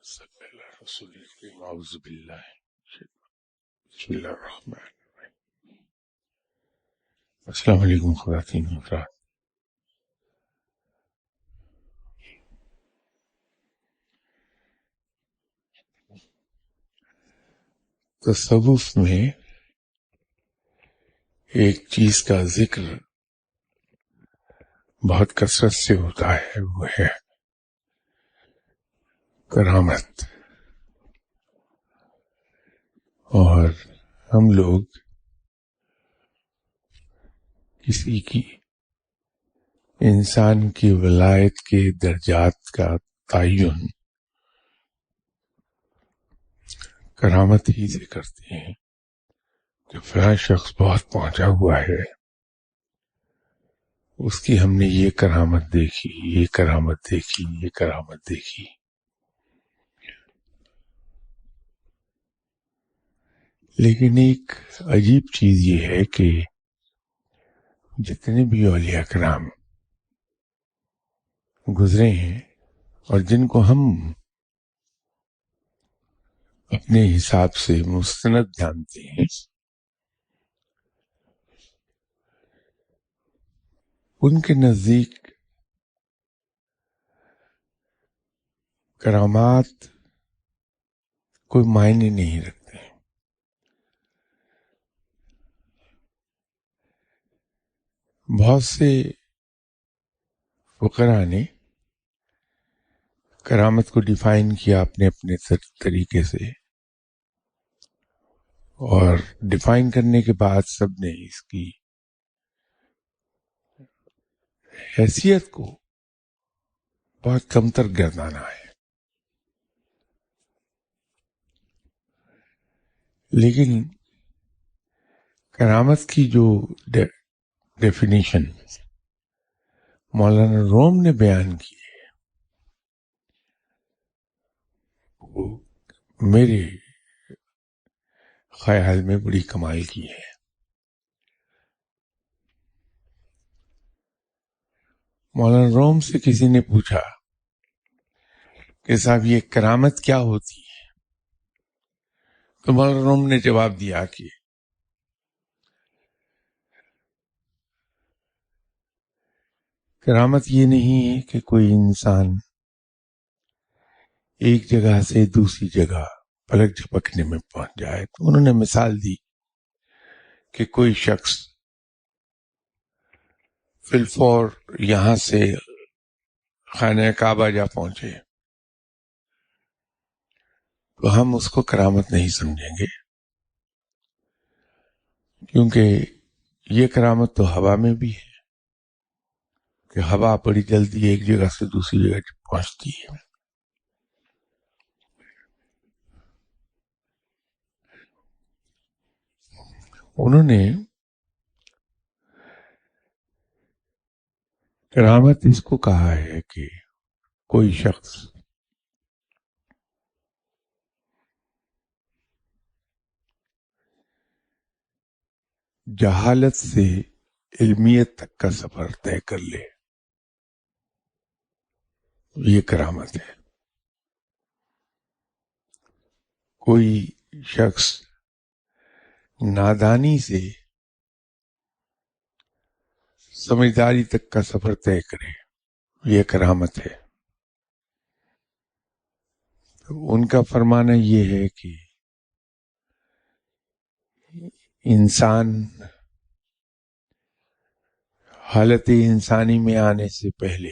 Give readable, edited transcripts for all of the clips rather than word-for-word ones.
صلی اللہ رسول کریم اعوذ باللہ بسم اللہ الرحمن الرحیم۔ السلام علیکم خواتین و حضرات۔ تصوف میں ایک چیز کا ذکر بہت کثرت سے ہوتا ہے، وہ ہے کرامت۔ اور ہم لوگ کسی کی انسان کی ولایت کے درجات کا تعین کرامت ہی سے کرتے ہیں کہ فلاں شخص بہت پہنچا ہوا ہے، اس کی ہم نے یہ کرامت دیکھی، یہ کرامت دیکھی، یہ کرامت دیکھی۔ لیکن ایک عجیب چیز یہ ہے کہ جتنے بھی اولیاء کرام گزرے ہیں اور جن کو ہم اپنے حساب سے مستند جانتے ہیں، ان کے نزدیک کرامات کوئی معنی نہیں رکھتے۔ بہت سے فقراء نے کرامت کو ڈیفائن کیا اپنے اپنے طریقے سے، اور ڈیفائن کرنے کے بعد سب نے اس کی حیثیت کو بہت کمتر گردانا ہے۔ لیکن کرامت کی جو ڈیفینیشن مولانا روم نے بیان کی ہے، وہ میرے خیال میں بڑی کمال کی ہے۔ مولانا روم سے کسی نے پوچھا کہ صاحب یہ کرامت کیا ہوتی ہے، تو مولانا روم نے جواب دیا کہ کرامت یہ نہیں ہے کہ کوئی انسان ایک جگہ سے دوسری جگہ پلک جھپکنے میں پہنچ جائے۔ تو انہوں نے مثال دی کہ کوئی شخص فی الفور یہاں سے خانہ کعبہ جا پہنچے تو ہم اس کو کرامت نہیں سمجھیں گے، کیونکہ یہ کرامت تو ہوا میں بھی ہے کہ ہوا بڑی جلدی ایک جگہ سے دوسری جگہ پہنچتی ہے۔ انہوں نے کرامت اس کو کہا ہے کہ کوئی شخص جہالت سے علمیت تک کا سفر طے کر لے، یہ کرامت ہے۔ کوئی شخص نادانی سے سمجھداری تک کا سفر طے کرے، یہ کرامت ہے۔ ان کا فرمانا یہ ہے کہ انسان حالت انسانی میں آنے سے پہلے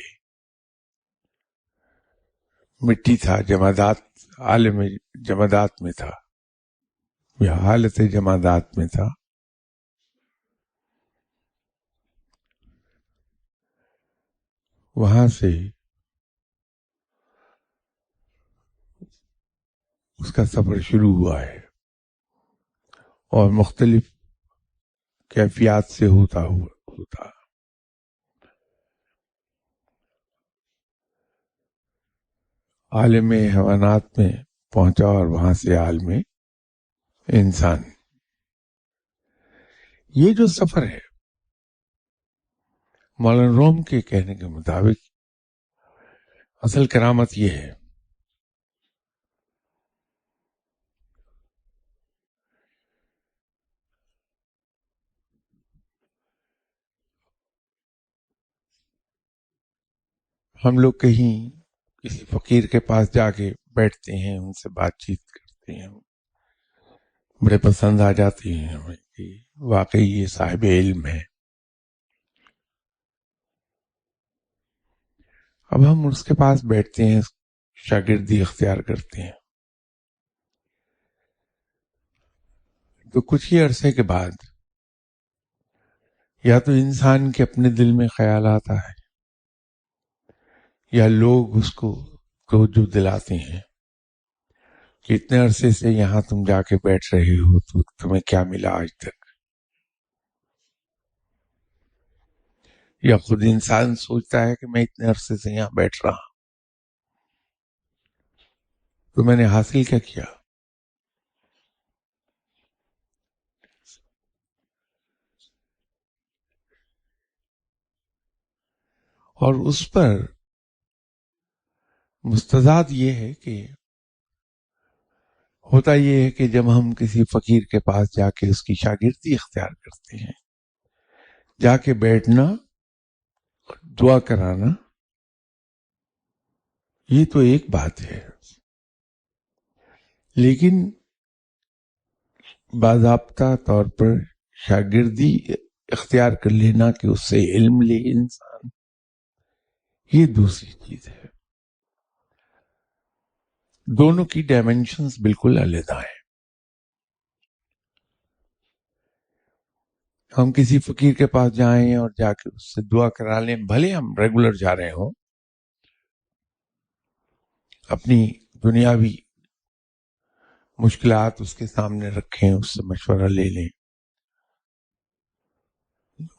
مٹی تھا، جمادات، عالم جمادات میں تھا، یا حالت جمادات میں تھا۔ وہاں سے اس کا سفر شروع ہوا ہے اور مختلف کیفیات سے ہوتا عالم حیوانات میں پہنچا اور وہاں سے عالم انسان۔ یہ جو سفر ہے مولانا روم کے کہنے کے مطابق اصل کرامت یہ ہے ہم لوگ کہیں کسی فقیر کے پاس جا کے بیٹھتے ہیں، ان سے بات چیت کرتے ہیں، بڑے پسند آ جاتے ہیں ہمیں کہ واقعی یہ صاحب علم ہے. اب ہم اس کے پاس بیٹھتے ہیں، شاگردی اختیار کرتے ہیں، تو کچھ ہی عرصے کے بعد یا تو انسان کے اپنے دل میں خیال آتا ہے یا لوگ اس کو توجہ دلاتے ہیں کہ اتنے عرصے سے یہاں تم جا کے بیٹھ رہے ہو تو تمہیں کیا ملا آج تک. یا خود انسان سوچتا ہے کہ میں اتنے عرصے سے یہاں بیٹھ رہا ہوں تو میں نے حاصل کیا کیا. اور اس پر مستضاد یہ ہے کہ ہوتا یہ ہے کہ جب ہم کسی فقیر کے پاس جا کے اس کی شاگردی اختیار کرتے ہیں، جا کے بیٹھنا، دعا کرانا، یہ تو ایک بات ہے، لیکن باضابطہ طور پر شاگردی اختیار کر لینا کہ اس سے علم لے انسان، یہ دوسری چیز ہے. دونوں کی ڈائمینشنز بالکل علیحدہ ہیں. ہم کسی فقیر کے پاس جائیں اور جا کے اس سے دعا کرا لیں، بھلے ہم ریگولر جا رہے ہوں، اپنی دنیاوی مشکلات اس کے سامنے رکھیں، اس سے مشورہ لے لیں،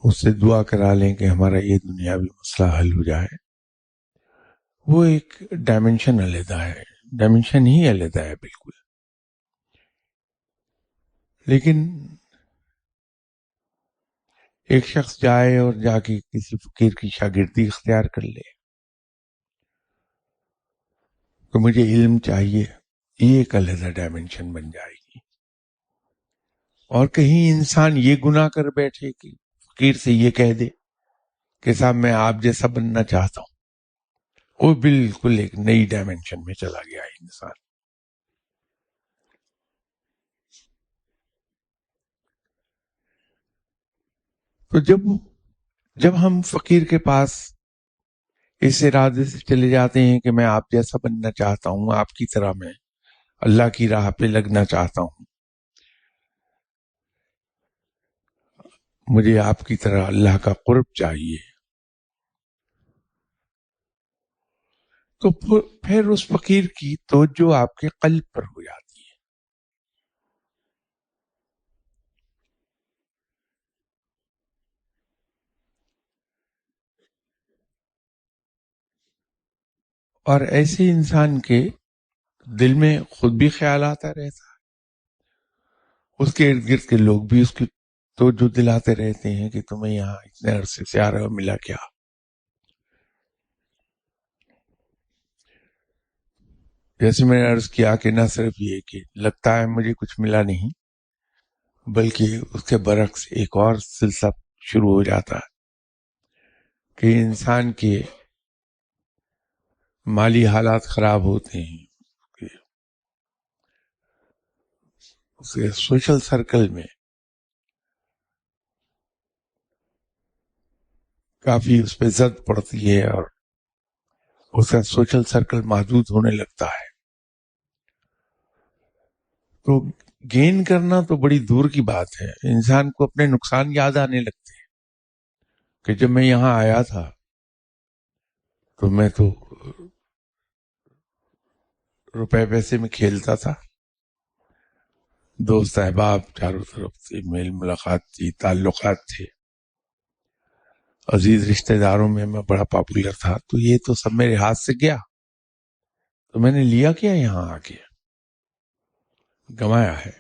اس سے دعا کرا لیں کہ ہمارا یہ دنیاوی مسئلہ حل ہو جائے، وہ ایک ڈائمینشن علیحدہ ہے، ڈائمینشن ہی علیحدہ ہے بالکل. لیکن ایک شخص جائے اور جا کے کسی فقیر کی شاگردی اختیار کر لے تو مجھے علم چاہیے، یہ ایک علیحدہ ڈائمینشن بن جائے گی. اور کہیں انسان یہ گناہ کر بیٹھے کہ فقیر سے یہ کہہ دے کہ صاحب میں آپ جیسا بننا چاہتا ہوں، وہ بالکل ایک نئی ڈائمینشن میں چلا گیا ہے انسان. تو جب ہم فقیر کے پاس اس ارادے سے چلے جاتے ہیں کہ میں آپ جیسا بننا چاہتا ہوں، آپ کی طرح میں اللہ کی راہ پہ لگنا چاہتا ہوں، مجھے آپ کی طرح اللہ کا قرب چاہیے، تو پھر اس فقیر کی توجہ آپ کے قلب پر ہو جاتی ہے. اور ایسے انسان کے دل میں خود بھی خیال آتا رہتا ہے، اس کے ارد گرد کے لوگ بھی اس کی توجہ دلاتے رہتے ہیں کہ تمہیں یہاں اتنے عرصے سے آ رہے ہو، ملا کیا. جیسے میں نے عرض کیا کہ نہ صرف یہ کہ لگتا ہے مجھے کچھ ملا نہیں، بلکہ اس کے برعکس ایک اور سلسلہ شروع ہو جاتا ہے کہ انسان کے مالی حالات خراب ہوتے ہیں، کہ اس کے سوشل سرکل میں کافی اس پہ زد پڑتی ہے اور اس کا سوشل سرکل محدود ہونے لگتا ہے. تو گین کرنا تو بڑی دور کی بات ہے، انسان کو اپنے نقصان یاد آنے لگتے ہیں کہ جب میں یہاں آیا تھا تو میں تو روپے پیسے میں کھیلتا تھا، دوست احباب چاروں طرف تھے، میل ملاقات تھی، تعلقات تھے، عزیز رشتہ داروں میں میں بڑا پاپولر تھا، تو یہ تو سب میرے ہاتھ سے گیا، تو میں نے لیا کیا یہاں آ کے؟ گمایا ہے.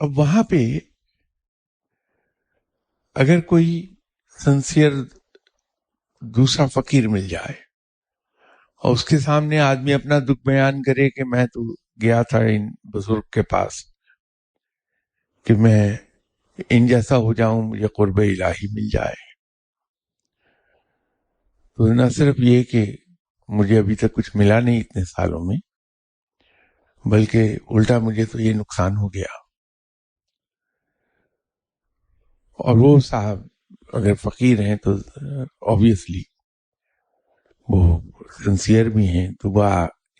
اب وہاں پہ اگر کوئی سنسیئر دوسرا فقیر مل جائے اور اس کے سامنے آدمی اپنا دکھ بیان کرے کہ میں تو گیا تھا ان بزرگ کے پاس کہ میں ان جیسا ہو جاؤں، مجھے قرب الہی مل جائے. تو نہ صرف یہ کہ مجھے ابھی تک کچھ ملا نہیں اتنے سالوں میں، بلکہ الٹا مجھے تو یہ نقصان ہو گیا. اور وہ صاحب اگر فقیر ہیں تو obviously وہ سنسیئر بھی ہیں، تو وہ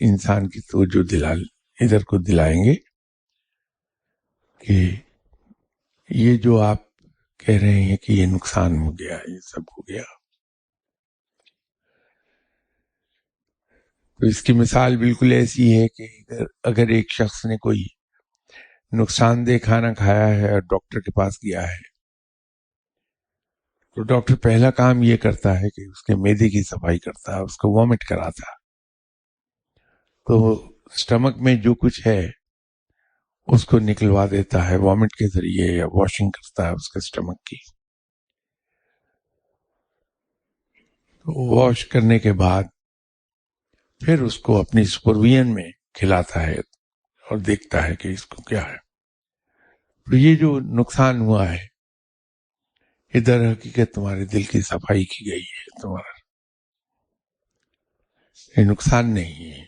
انسان کی توجہ ادھر کو دلائیں گے کہ یہ جو آپ کہہ رہے ہیں کہ یہ نقصان ہو گیا، یہ سب ہو گیا. تو اس کی مثال بالکل ایسی ہے کہ اگر ایک شخص نے کوئی نقصان دہ کھانا کھایا ہے اور ڈاکٹر کے پاس گیا ہے، تو ڈاکٹر پہلا کام یہ کرتا ہے کہ اس کے معدے کی صفائی کرتا ہے، اس کو وامٹ کراتا ہے. تو اسٹمک میں جو کچھ ہے اس کو نکلوا دیتا ہے وامٹ کے ذریعے، یا واشنگ کرتا ہے اس کے اسٹمک کی. واش کرنے کے بعد پھر اس کو اپنی سپرویژن میں کھلاتا ہے اور دیکھتا ہے کہ اس کو کیا ہے. تو یہ جو نقصان ہوا ہے، ادھر حقیقت تمہارے دل کی صفائی کی گئی ہے، تمہارا یہ نقصان نہیں ہے.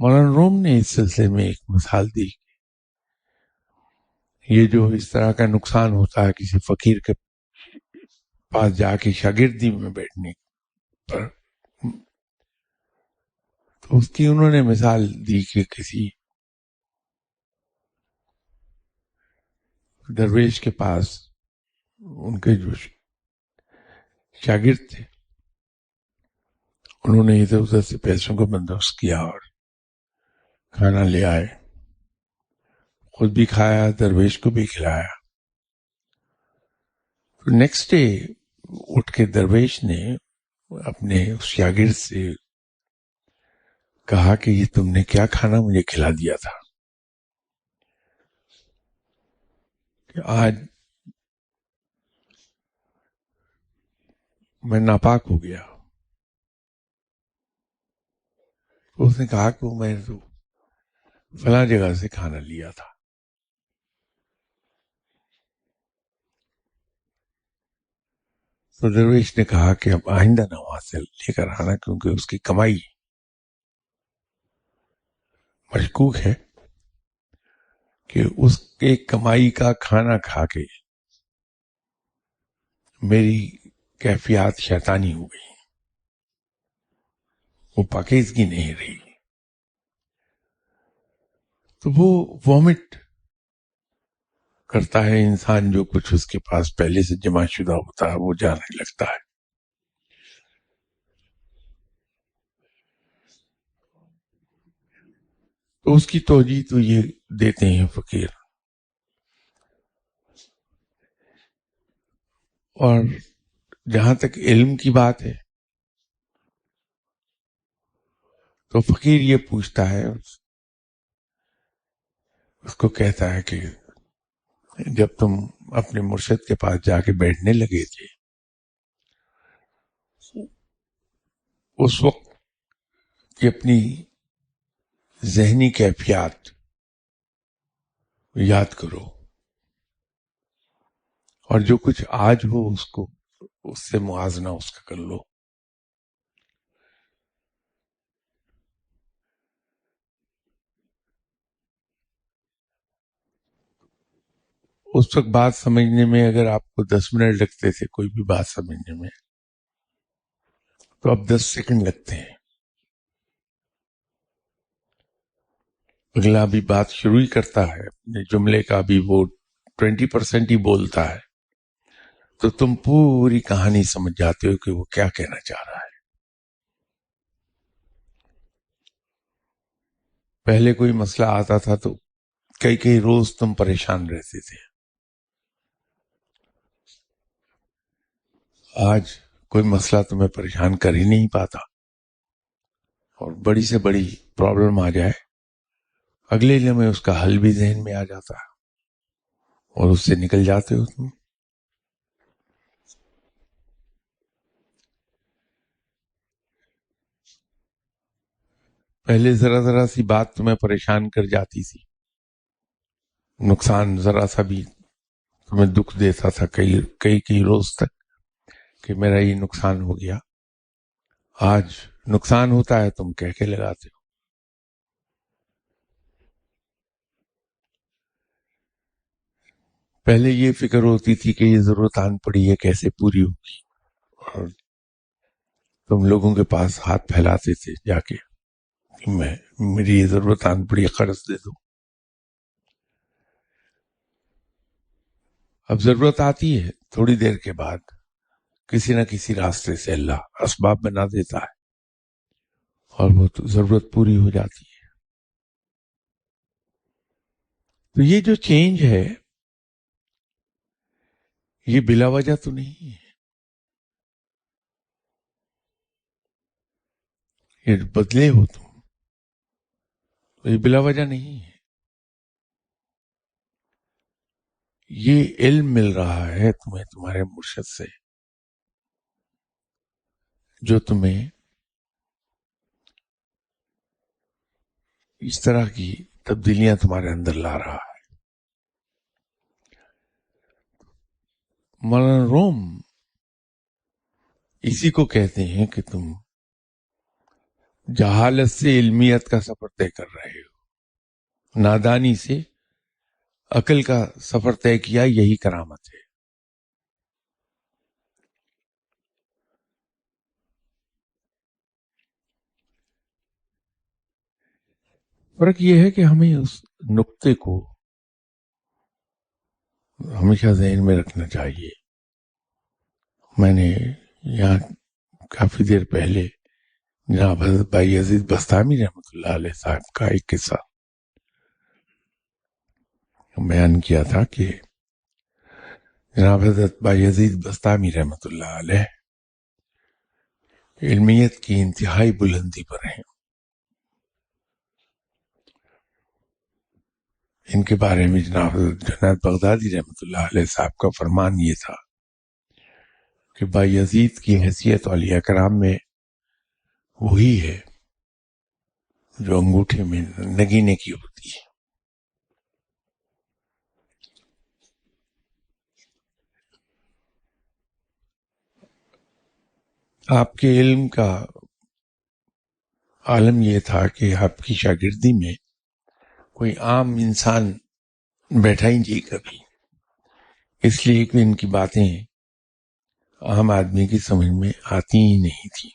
مولانا روم نے اس سلسلے میں ایک مثال دی. یہ جو اس طرح کا نقصان ہوتا ہے کسی فقیر کے پاس جا کے شاگردی میں بیٹھنے پر، تو اس کی انہوں نے مثال دی کہ کسی درویش کے پاس ان کے جو شاگرد تھے، انہوں نے ادھر ادھر سے پیسوں کا بندوبست کیا اور کھانا لے آئے، خود بھی کھایا، درویش کو بھی کھلایا. تو نیکسٹ ڈے اٹھ کے درویش نے اپنے اس شاگرد سے کہا کہ یہ تم نے کیا کھانا مجھے کھلا دیا تھا، کہ آج میں ناپاک ہو گیا. اس نے کہا کہ میں تو فلاں جگہ سے کھانا لیا تھا. تو درویش نے کہا کہ اب آئندہ نہ وہاں سے لے کر آنا، کیونکہ اس کی کمائی مشکوک ہے کہ اس کے کمائی کا کھانا کھا کے میری کیفیات شیطانی ہو گئی، وہ پاکیزگی نہیں رہی. تو وہ وامٹ کرتا ہے انسان، جو کچھ اس کے پاس پہلے سے جمع شدہ ہوتا ہے وہ جانے لگتا ہے. تو اس کی توجہ تو یہ دیتے ہیں فقیر. اور جہاں تک علم کی بات ہے تو فقیر یہ پوچھتا ہے، اس کو کہتا ہے کہ جب تم اپنے مرشد کے پاس جا کے بیٹھنے لگے تھے، اس وقت کی اپنی ذہنی کیفیات یاد کرو، اور جو کچھ آج ہو اس کو، اس سے موازنہ اس کا کر لو. اس وقت بات سمجھنے میں اگر آپ کو 10 منٹ لگتے تھے کوئی بھی بات سمجھنے میں، تو اب 10 سیکنڈ لگتے ہیں. اگلا بھی بات شروع ہی کرتا ہے، اپنے جملے کا بھی وہ 20% ہی بولتا ہے، تو تم پوری کہانی سمجھ جاتے ہو کہ وہ کیا کہنا چاہ رہا ہے. پہلے کوئی مسئلہ آتا تھا تو کئی روز تم پریشان رہتے تھے، آج کوئی مسئلہ تمہیں پریشان کر ہی نہیں پاتا، اور بڑی سے بڑی پرابلم آ جائے اگلے لمحے اس کا حل بھی ذہن میں آ جاتا ہے اور اس سے نکل جاتے ہو تم. پہلے ذرا ذرا سی بات تمہیں پریشان کر جاتی تھی، نقصان ذرا سا بھی تمہیں دکھ دیتا تھا کئی روز تک کہ میرا یہ نقصان ہو گیا. آج نقصان ہوتا ہے تم کہہ کے لگاتے ہو. پہلے یہ فکر ہوتی تھی کہ یہ ضرورت آن پڑی ہے کیسے پوری ہوگی، اور تم لوگوں کے پاس ہاتھ پھیلاتے تھے جا کے کہ میری یہ ضرورت آن پڑی ہے قرض دے دو. اب ضرورت آتی ہے تھوڑی دیر کے بعد کسی نہ کسی راستے سے اللہ اسباب بنا دیتا ہے اور وہ ضرورت پوری ہو جاتی ہے. تو یہ جو چینج ہے یہ بلا وجہ تو نہیں ہے، یہ بدلے ہو تم، تو یہ بلا وجہ نہیں ہے. یہ علم مل رہا ہے تمہیں تمہارے مرشد سے جو تمہیں اس طرح کی تبدیلیاں تمہارے اندر لا رہا ہے. مولانا روم اسی کو کہتے ہیں کہ تم جہالت سے علمیت کا سفر طے کر رہے ہو، نادانی سے عقل کا سفر طے کیا، یہی کرامت ہے. فرق یہ ہے کہ ہمیں اس نقطے کو ہمیشہ ذہن میں رکھنا چاہیے. میں نے یہاں کافی دیر پہلے جناب حضرت بھائی عزیز بستامی رحمۃ اللہ علیہ صاحب کا ایک قصہ بیان کیا تھا کہ جناب حضرت بھائی عزیز بستامی رحمۃ اللہ علیہ علمیت کی انتہائی بلندی پر ہیں. ان کے بارے میں جناب حضرت جنید بغدادی رحمۃ اللہ علیہ صاحب کا فرمان یہ تھا کہ بھائی عزیز کی حیثیت اولیاء کرام میں وہی ہے جو انگوٹھے میں نگینے کی ہوتی ہے. آپ کے علم کا عالم یہ تھا کہ آپ کی شاگردی میں کوئی عام انسان بیٹھا ہی نہیں کبھی، اس لیے کہ ان کی باتیں عام آدمی کی سمجھ میں آتی ہی نہیں تھی.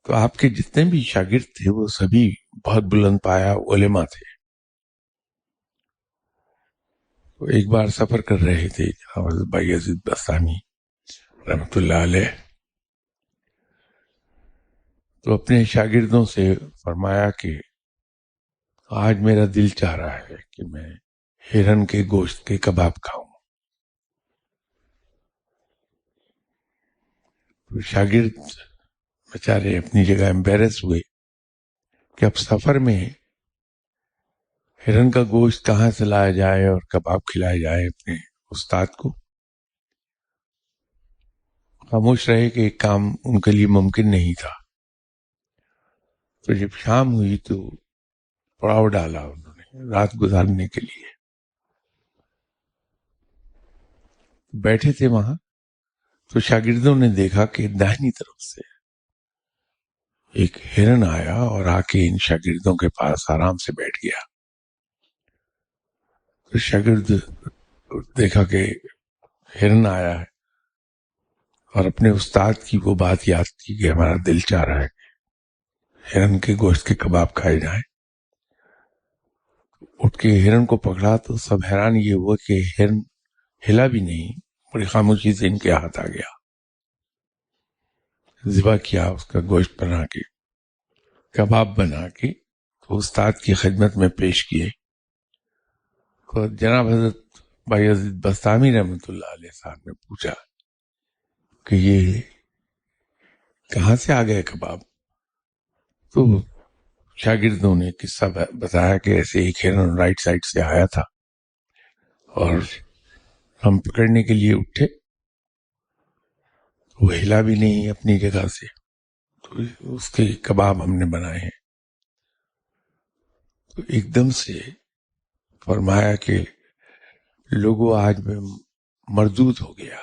تو آپ کے جتنے بھی شاگرد تھے وہ سبھی بہت بلند پایا علماء تھے. تو ایک بار سفر کر رہے تھے حضرت بھائی عزیز بستامی رحمۃ اللہ علیہ، تو اپنے شاگردوں سے فرمایا کہ آج میرا دل چاہ رہا ہے کہ میں ہرن کے گوشت کے کباب کھاؤں. تو شاگرد بیچارے اپنی جگہ امبیرس ہوئے کہ اب سفر میں ہرن کا گوشت کہاں سے لایا جائے اور کباب کھلایا جائے اپنے استاد کو. خاموش رہے کہ ایک کام ان کے لیے ممکن نہیں تھا. تو جب شام ہوئی تو پڑاؤ ڈالا انہوں نے رات گزارنے کے لیے. بیٹھے تھے وہاں تو شاگردوں نے دیکھا کہ داہنی طرف سے ایک ہرن آیا اور آ کے ان شاگردوں کے پاس آرام سے بیٹھ گیا. تو شاگرد دیکھا کہ ہرن آیا ہے اور اپنے استاد کی وہ بات یاد کی کہ ہمارا دل چاہ رہا ہے کہ ہرن کے گوشت کے کباب کھائے جائیں. اٹھ کے ہرن کو پکڑا تو سب حیران یہ ہوا کہ ہرن ہلا بھی نہیں، بڑی خاموشی سے ان کے ہاتھ آ گیا. ذبح کیا، اس کا گوشت بنا کے کباب بنا کے تو استاد کی خدمت میں پیش کیے. تو جناب حضرت بھائی عزیز بستامی رحمۃ اللہ علیہ صاحب نے پوچھا کہ یہ کہاں سے آ گئے کباب. تو شاگردوں نے قصہ بتایا کہ ایسے ایک ہرن رائٹ سائڈ سے آیا تھا اور ہم پکڑنے کے لیے اٹھے، وہ ہلا بھی نہیں اپنی جگہ سے، تو اس کے کباب ہم نے بنائے ہیں. تو ایک دم سے فرمایا کہ لوگوں آج میں مردود ہو گیا.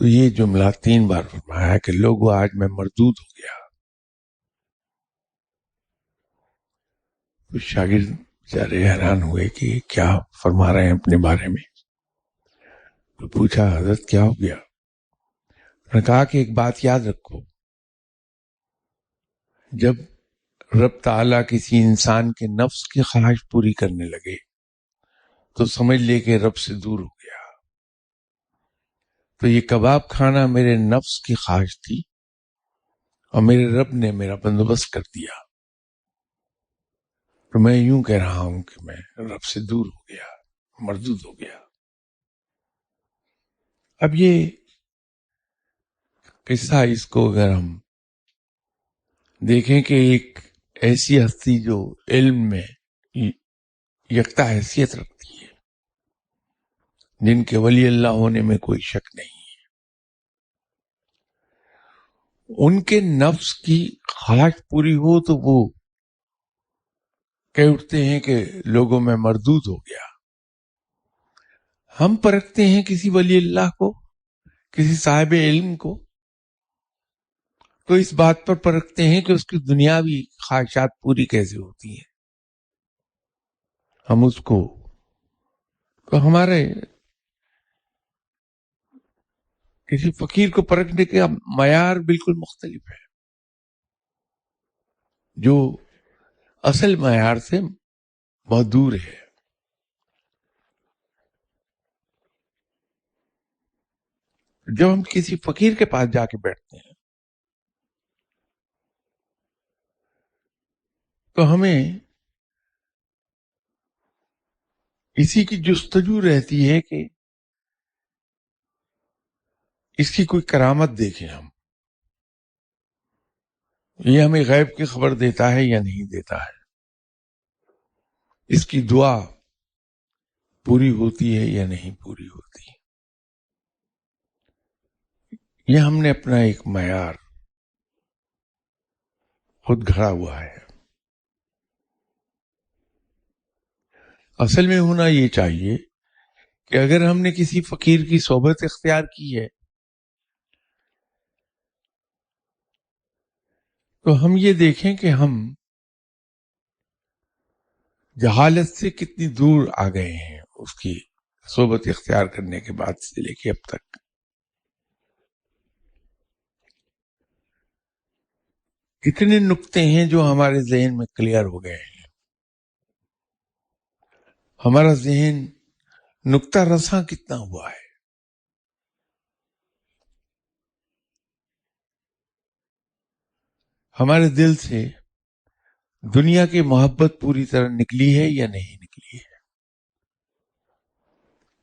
تو یہ جملہ 3 بار فرمایا کہ لوگوں آج میں مردود ہو گیا. تو شاگرد بیچارے حیران ہوئے کہ کیا فرما رہے ہیں اپنے بارے میں. تو پوچھا حضرت کیا ہو گیا؟ انہوں نے کہا کہ ایک بات یاد رکھو، جب رب تعالیٰ کسی انسان کے نفس کی خواہش پوری کرنے لگے تو سمجھ لے کہ رب سے دور ہو گیا. تو یہ کباب کھانا میرے نفس کی خواہش تھی اور میرے رب نے میرا بندوبست کر دیا. تو میں یوں کہہ رہا ہوں کہ میں رب سے دور ہو گیا، مردود ہو گیا. اب یہ قصہ اس کو اگر ہم دیکھیں کہ ایک ایسی ہستی جو علم میں یکتا حیثیت رکھتی ہے، جن کے ولی اللہ ہونے میں کوئی شک نہیں ہے، ان کے نفس کی خواہش پوری ہو تو وہ کہہ اٹھتے ہیں کہ لوگوں میں مردود ہو گیا. ہم پرکھتے ہیں کسی ولی اللہ کو، کسی صاحب علم کو، تو اس بات پر پرکھتے ہیں کہ اس کی دنیاوی خواہشات پوری کیسے ہوتی ہیں. ہم اس کو، تو ہمارے کسی فقیر کو پرکھنے کا معیار بالکل مختلف ہے، جو اصل معیار سے بہت دور ہے. جب ہم کسی فقیر کے پاس جا کے بیٹھتے ہیں تو ہمیں اسی کی جستجو رہتی ہے کہ اس کی کوئی کرامت دیکھیں ہم، یہ ہمیں غیب کی خبر دیتا ہے یا نہیں دیتا ہے، اس کی دعا پوری ہوتی ہے یا نہیں پوری ہوتی. یہ ہم نے اپنا ایک معیار خود گھڑا ہوا ہے. اصل میں ہونا یہ چاہیے کہ اگر ہم نے کسی فقیر کی صحبت اختیار کی ہے تو ہم یہ دیکھیں کہ ہم جہالت سے کتنی دور آ گئے ہیں اس کی صحبت اختیار کرنے کے بعد سے لے کے اب تک. کتنے نکتے ہیں جو ہمارے ذہن میں کلیئر ہو گئے ہیں. ہمارا ذہن نکتہ رساں کتنا ہوا ہے. ہمارے دل سے دنیا کی محبت پوری طرح نکلی ہے یا نہیں نکلی ہے.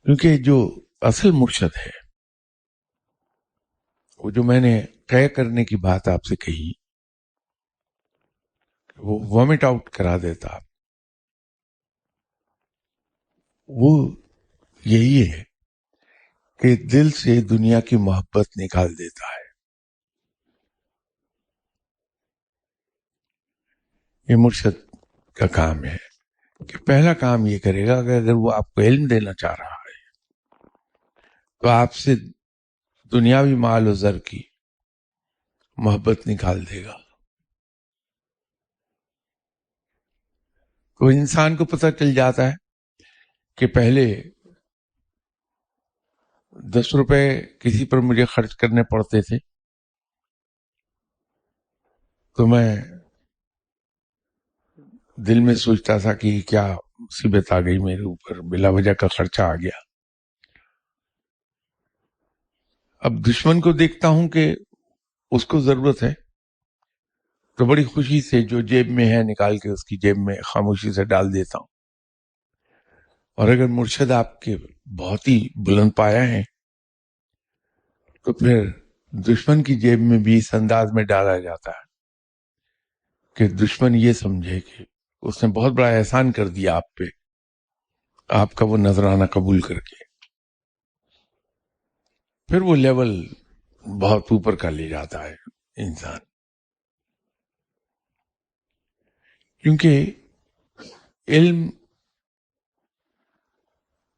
کیونکہ جو اصل مرشد ہے، وہ جو میں نے طے کرنے کی بات آپ سے کہی، وہ وامٹ آؤٹ کرا دیتا، وہ یہی ہے کہ دل سے دنیا کی محبت نکال دیتا ہے. یہ مرشد کا کام ہے کہ پہلا کام یہ کرے گا کہ اگر وہ آپ کو علم دینا چاہ رہا ہے تو آپ سے دنیاوی مال و زر کی محبت نکال دے گا. تو انسان کو پتہ چل جاتا ہے کہ پہلے 10 روپے کسی پر مجھے خرچ کرنے پڑتے تھے تو میں دل میں سوچتا تھا کہ کیا مصیبت آ گئی میرے اوپر، بلا وجہ کا خرچہ آ گیا. اب دشمن کو دیکھتا ہوں کہ اس کو ضرورت ہے تو بڑی خوشی سے جو جیب میں ہے نکال کے اس کی جیب میں خاموشی سے ڈال دیتا ہوں. اور اگر مرشد آپ کے بہت ہی بلند پایا ہیں تو پھر دشمن کی جیب میں بھی اس انداز میں ڈالا جاتا ہے کہ دشمن یہ سمجھے کہ اس نے بہت بڑا احسان کر دیا آپ پہ، آپ کا وہ نذرانہ قبول کر کے. پھر وہ لیول بہت اوپر کا لے جاتا ہے انسان. کیونکہ علم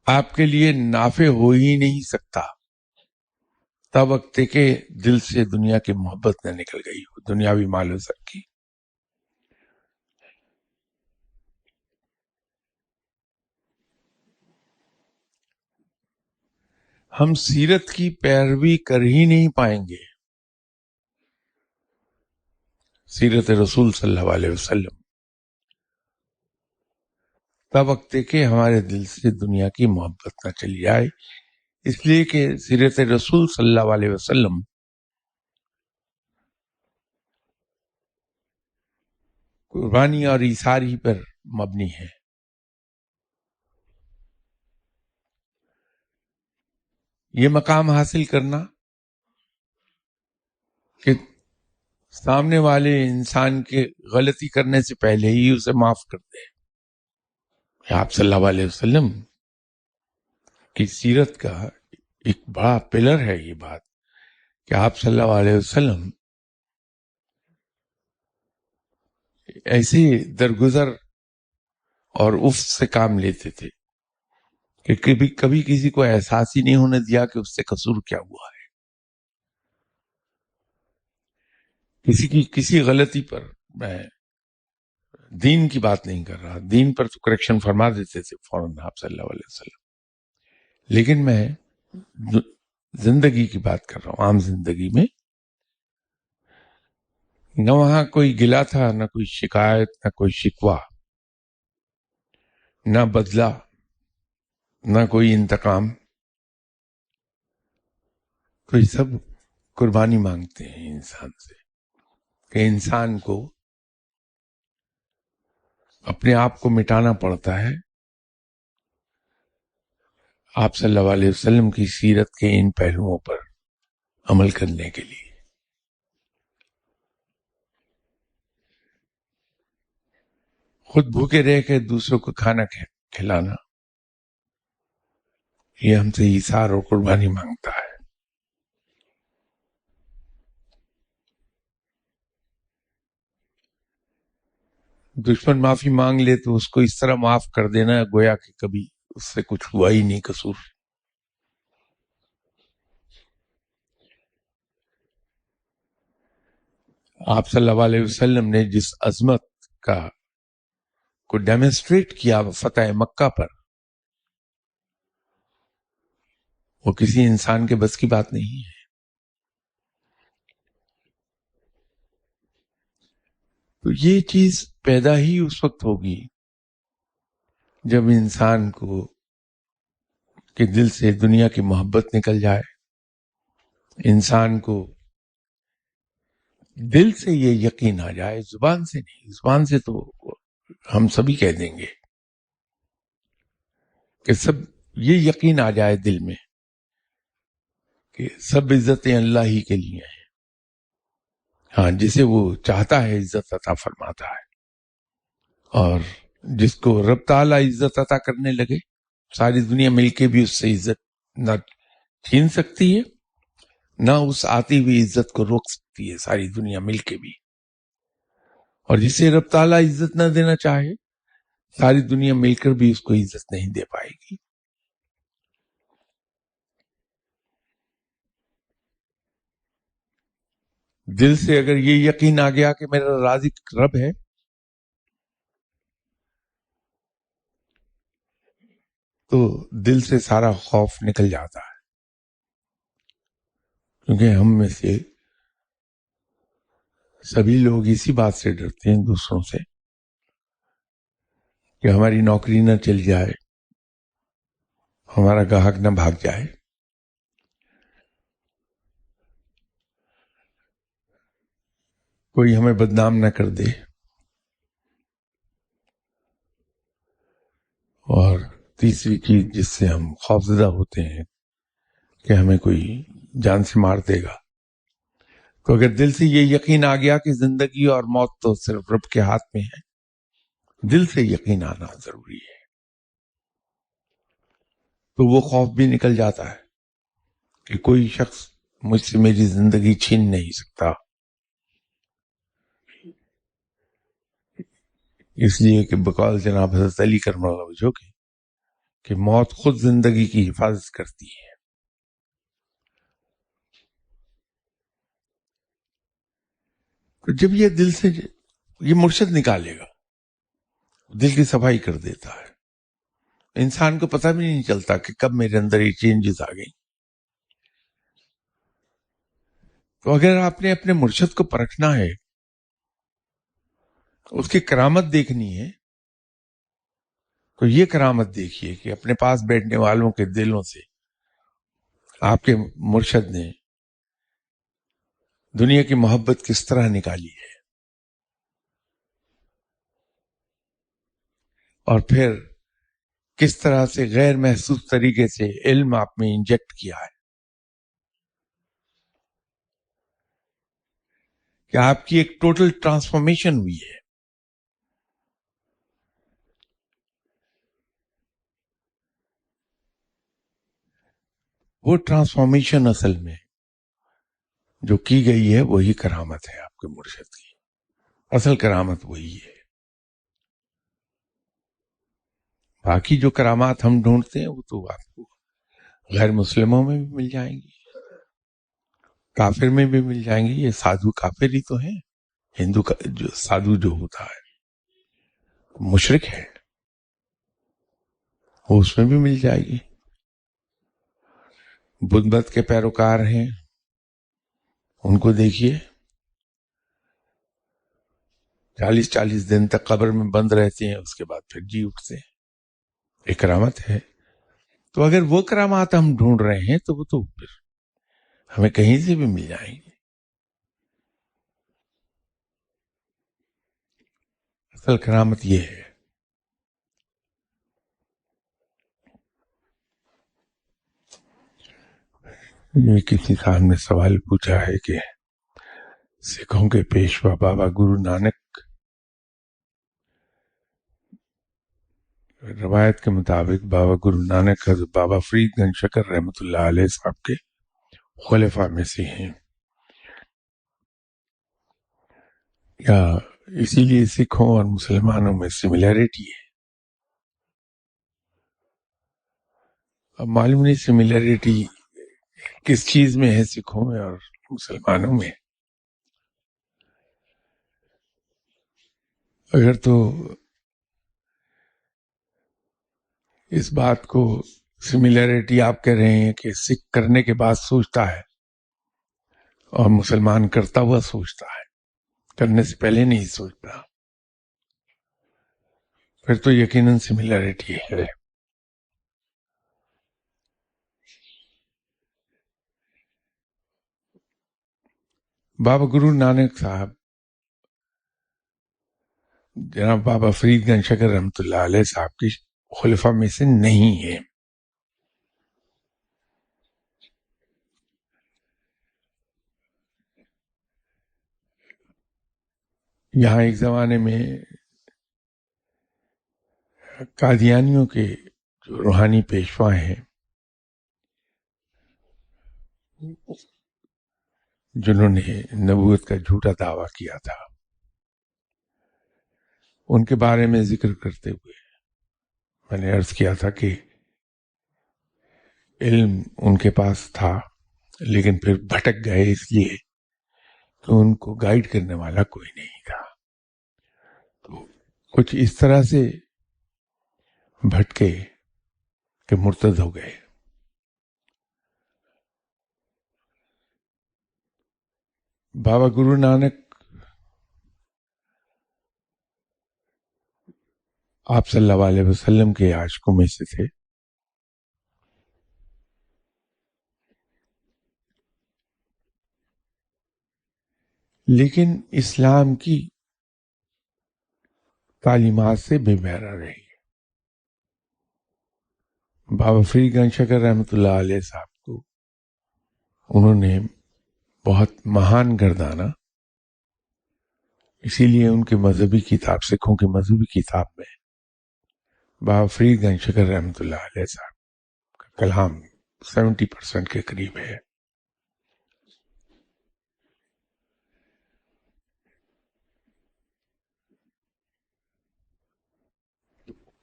آپ کے لیے نافع ہو ہی نہیں سکتا تب وقت کہ دل سے دنیا کی محبت نہ نکل گئی ہو، دنیاوی مال و زر کی۔ ہم سیرت کی پیروی کر ہی نہیں پائیں گے، سیرت رسول صلی اللہ علیہ وسلم، تب وقت کہ ہمارے دل سے دنیا کی محبت نہ چلی جائے، اس لیے کہ سیرت رسول صلی اللہ علیہ وسلم قربانی اور ایثار ہی پر مبنی ہے۔ یہ مقام حاصل کرنا کہ سامنے والے انسان کے غلطی کرنے سے پہلے ہی اسے معاف کر دے، آپ صلی اللہ علیہ وسلم کی سیرت کا ایک بڑا پلر ہے یہ بات کہ آپ صلی اللہ علیہ وسلم ایسے درگزر اور اف سے کام لیتے تھے کہ کبھی کسی کو احساس ہی نہیں ہونے دیا کہ اس سے قصور کیا ہوا ہے۔ کسی غلطی پر، میں دین کی بات نہیں کر رہا، دین پر تو کریکشن فرما دیتے تھے فوراً آپ صلی اللہ علیہ وسلم، لیکن میں زندگی کی بات کر رہا ہوں، عام زندگی میں نہ وہاں کوئی گلہ تھا، نہ کوئی شکایت، نہ کوئی شکوہ، نہ بدلہ، نہ کوئی انتقام، تو یہ سب قربانی مانگتے ہیں انسان سے کہ انسان کو اپنے آپ کو مٹانا پڑتا ہے آپ صلی اللہ علیہ وسلم کی سیرت کے ان پہلوؤں پر عمل کرنے کے لیے۔ خود بھوکے رہ کے دوسروں کو کھانا کھلانا، یہ ہم سے ایثار اور قربانی مانگتا ہے۔ دشمن معافی مانگ لے تو اس کو اس طرح معاف کر دینا گویا کہ کبھی اس سے کچھ ہوا ہی نہیں قصور۔ آپ صلی اللہ علیہ وسلم نے جس عظمت کا کو ڈیمونسٹریٹ کیا فتح مکہ پر، وہ کسی انسان کے بس کی بات نہیں ہے۔ تو یہ چیز پیدا ہی اس وقت ہوگی جب انسان کو کہ دل سے دنیا کی محبت نکل جائے، انسان کو دل سے یہ یقین آ جائے، زبان سے نہیں، زبان سے تو ہم سبھی کہہ دیں گے کہ سب یہ یقین آ جائے دل میں کہ سب عزتیں اللہ ہی کے لیے ہیں، ہاں جسے وہ چاہتا ہے عزت عطا فرماتا ہے، اور جس کو رب تعالیٰ عزت عطا کرنے لگے ساری دنیا مل کے بھی اس سے عزت نہ چھین سکتی ہے، نہ اس آتی ہوئی عزت کو روک سکتی ہے ساری دنیا مل کے بھی، اور جسے رب تعالیٰ عزت نہ دینا چاہے ساری دنیا مل کر بھی اس کو عزت نہیں دے پائے گی۔ دل سے اگر یہ یقین آ گیا کہ میرا رازق رب ہے، تو دل سے سارا خوف نکل جاتا ہے، کیونکہ ہم میں سے سبھی لوگ اسی بات سے ڈرتے ہیں دوسروں سے کہ ہماری نوکری نہ چل جائے، ہمارا گاہک نہ بھاگ جائے، کوئی ہمیں بدنام نہ کر دے، اور تیسری چیز جس سے ہم خوفزدہ ہوتے ہیں کہ ہمیں کوئی جان سے مار دے گا۔ تو اگر دل سے یہ یقین آ گیا کہ زندگی اور موت تو صرف رب کے ہاتھ میں ہے، دل سے یقین آنا ضروری ہے، تو وہ خوف بھی نکل جاتا ہے کہ کوئی شخص مجھ سے میری زندگی چھین نہیں سکتا، اس لیے کہ بقول جناب حضرت علی کرم اللہ وجہہ کے کہ موت خود زندگی کی حفاظت کرتی ہے. تو جب یہ دل سے یہ مرشد نکالے گا، دل کی صفائی کر دیتا ہے، انسان کو پتہ بھی نہیں چلتا کہ کب میرے اندر یہ چینجز آ گئی. تو اگر آپ نے اپنے مرشد کو پرکھنا ہے، اس کی کرامت دیکھنی ہے، تو یہ کرامت دیکھیے کہ اپنے پاس بیٹھنے والوں کے دلوں سے آپ کے مرشد نے دنیا کی محبت کس طرح نکالی ہے، اور پھر کس طرح سے غیر محسوس طریقے سے علم آپ میں انجیکٹ کیا ہے کہ آپ کی ایک ٹوٹل ٹرانسفارمیشن ہوئی ہے. وہ ٹرانسفارمیشن اصل میں جو کی گئی ہے وہی کرامت ہے آپ کے مرشد کی. اصل کرامت وہی ہے. باقی جو کرامات ہم ڈھونڈتے ہیں وہ تو آپ کو غیر مسلموں میں بھی مل جائیں گی، کافر میں بھی مل جائیں گی. یہ سادھو کافر ہی تو ہیں. ہندو کا جو سادھو جو ہوتا ہے مشرک ہے، وہ اس میں بھی مل جائے گی. بدھ مت کے پیروکار ہیں، ان کو دیکھیے 40 دن تک قبر میں بند رہتے ہیں، اس کے بعد پھر جی اٹھتے ہیں. ایک کرامت ہے. تو اگر وہ کرامات ہم ڈھونڈ رہے ہیں تو وہ تو پھر ہمیں کہیں سے بھی مل جائیں گے. اصل کرامت یہ ہے. یہ کسی صاحب نے سوال پوچھا ہے کہ سکھوں کے پیشوا بابا گرو نانک روایت کے مطابق بابا گرو نانک حضرت بابا فرید گنج شکر رحمۃ اللہ علیہ صاحب کے خلفاء میں سے ہیں، یا اسی لیے سکھوں اور مسلمانوں میں سملیرٹی ہے. اب معلوم نہیں سملیرٹی کس چیز میں ہے سکھوں میں اور مسلمانوں میں. اگر تو اس بات کو سملیرٹی آپ کہہ رہے ہیں کہ سکھ کرنے کے بعد سوچتا ہے اور مسلمان کرتا ہوا سوچتا ہے، کرنے سے پہلے نہیں سوچتا، پھر تو یقیناً سملیرٹی ہے. بابا گرو نانک صاحب جناب بابا فرید گنج شکر رحمۃ اللہ علیہ صاحب کی خلفاء میں سے نہیں ہے. یہاں ایک زمانے میں قادیانیوں کے جو روحانی پیشوا ہیں، جنہوں نے نبوت کا جھوٹا دعویٰ کیا تھا، ان کے بارے میں ذکر کرتے ہوئے میں نے عرض کیا تھا کہ علم ان کے پاس تھا لیکن پھر بھٹک گئے اس لیے کہ ان کو گائیڈ کرنے والا کوئی نہیں تھا. تو کچھ اس طرح سے بھٹکے کہ مرتد ہو گئے. بابا گرو نانک آپ صلی اللہ علیہ وسلم کے عاشقوں میں سے تھے. لیکن اسلام کی تعلیمات سے بے بہرا رہی. بابا فرید گنج شکر رحمۃ اللہ علیہ صاحب کو انہوں نے بہت مہان گردانا، اسی لیے ان کے مذہبی کتاب، سکھوں کی مذہبی کتاب میں بابا فرید گنج شکر رحمۃ اللہ علیہ صاحب کا کلام 70% کے قریب ہے.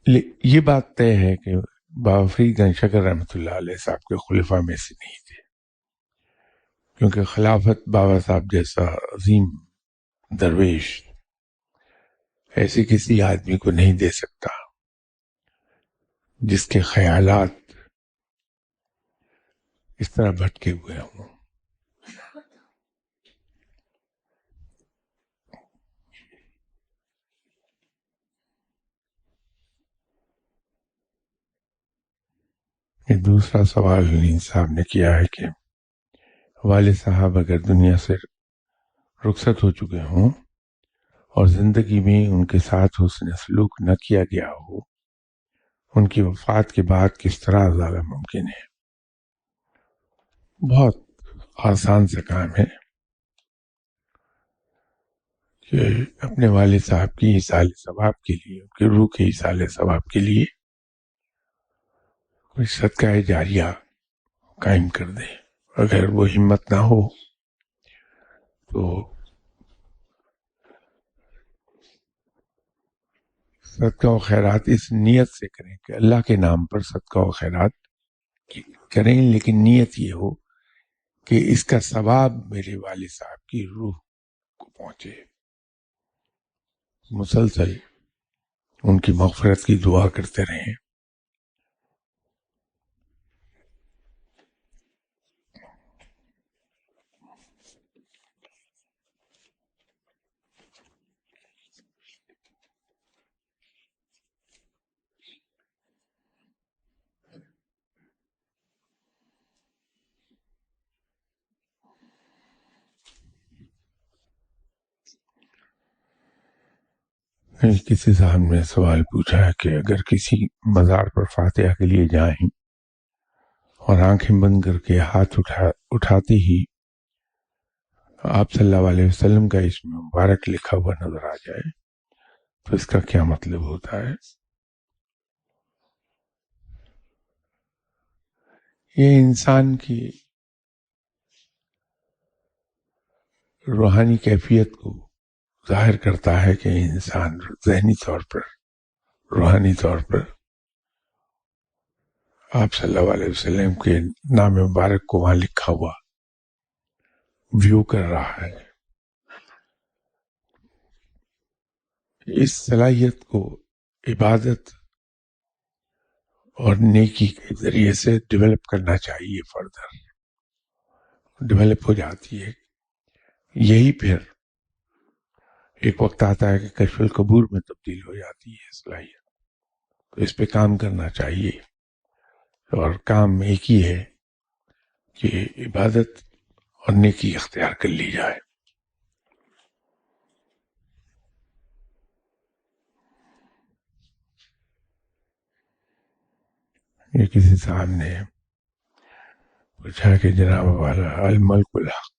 یہ بات طے ہے کہ بابا فرید گنج شکر رحمۃ اللہ علیہ صاحب کے خلفاء میں سے نہیں تھے، کیونکہ خلافت بابا صاحب جیسا عظیم درویش ایسے کسی آدمی کو نہیں دے سکتا جس کے خیالات اس طرح بھٹکے ہوئے ہوں۔ یہ دوسرا سوال علیم صاحب نے کیا ہے کہ والد صاحب اگر دنیا سے رخصت ہو چکے ہوں اور زندگی میں ان کے ساتھ حسن سلوک نہ کیا گیا ہو، ان کی وفات کے بعد کس طرح ازالہ ممکن ہے؟ بہت آسان سا کام ہے کہ اپنے والد صاحب کی ایصال ثواب کے لیے، ان کی روح کے ایصال ثواب کے لیے کوئی صدقہ جاریہ قائم کر دے۔ اگر وہ ہمت نہ ہو تو صدقہ و خیرات اس نیت سے کریں کہ اللہ کے نام پر صدقہ و خیرات کریں، لیکن نیت یہ ہو کہ اس کا ثواب میرے والد صاحب کی روح کو پہنچے، مسلسل ان کی مغفرت کی دعا کرتے رہیں۔ کسی صاحب نے سوال پوچھا ہے کہ اگر کسی مزار پر فاتحہ کے لیے جائیں اور آنکھیں بند کر کے ہاتھ اٹھاتے ہی آپ صلی اللہ علیہ وسلم کا اسم مبارک لکھا ہوا نظر آ جائے تو اس کا کیا مطلب ہوتا ہے؟ یہ انسان کی روحانی کیفیت کو ظاہر کرتا ہے کہ انسان ذہنی طور پر، روحانی طور پر آپ صلی اللہ علیہ وسلم کے نام مبارک کو وہاں لکھا ہوا ویو کر رہا ہے۔ اس صلاحیت کو عبادت اور نیکی کے ذریعے سے ڈیولپ کرنا چاہیے، فردر ڈیولپ ہو جاتی ہے۔ یہی پھر ایک وقت آتا ہے کہ کشف القبور میں تبدیل ہو جاتی ہے صلاحیت، تو اس پہ کام کرنا چاہیے، اور کام ایک ہی ہے کہ عبادت اور نیکی اختیار کر لی جائے۔ یہ کسی صاحب نے پوچھا کہ جناب والا الملک الحق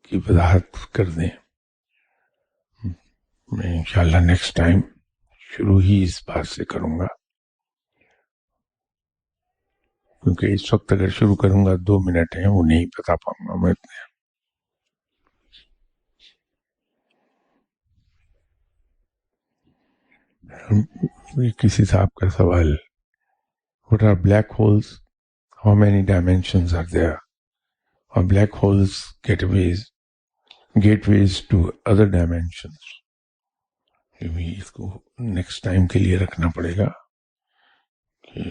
کی وضاحت کر دیں۔ میں انشاءاللہ نیکسٹ ٹائم شروع ہی اس بات سے کروں گا، کیونکہ اس وقت اگر شروع کروں گا 2 منٹ ہیں وہ نہیں بتا پاؤں گا میں اتنے۔ کسی صاحب کا سوال، what are black holes, how many dimensions are there, or black holes gateways to other dimensions؟ اس کو نیکسٹ ٹائم کے لیے رکھنا پڑے گا کہ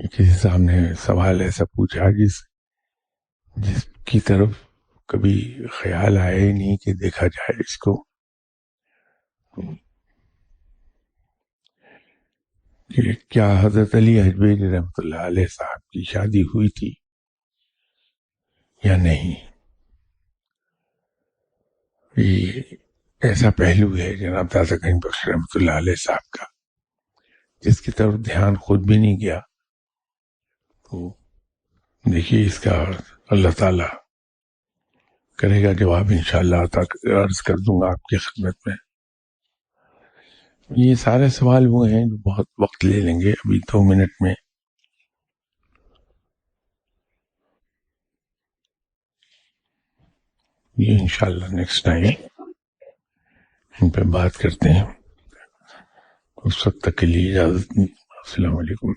کسی صاحب نے سوال ایسا پوچھا جس کی طرف کبھی خیال آیا ہی نہیں کہ دیکھا جائے اس کو، کہ کیا حضرت علی حجویری رحمۃ اللہ علیہ صاحب کی شادی ہوئی تھی یا نہیں؟ یہ ایسا پہلو ہے جناب داتا گنج بخش رحمۃ اللہ علیہ صاحب کا جس کی طرف دھیان خود بھی نہیں گیا، تو دیکھیے اس کا اللہ تعالی کرے گا جواب انشاءاللہ عرض کر دوں گا آپ کی خدمت میں۔ یہ سارے سوال وہ ہیں جو بہت وقت لے لیں گے، ابھی 2 منٹ میں یہ انشاءاللہ نیکسٹ ٹائم ان پہ بات کرتے ہیں. اس وقت تک کے لیے اجازت. السلام علیکم.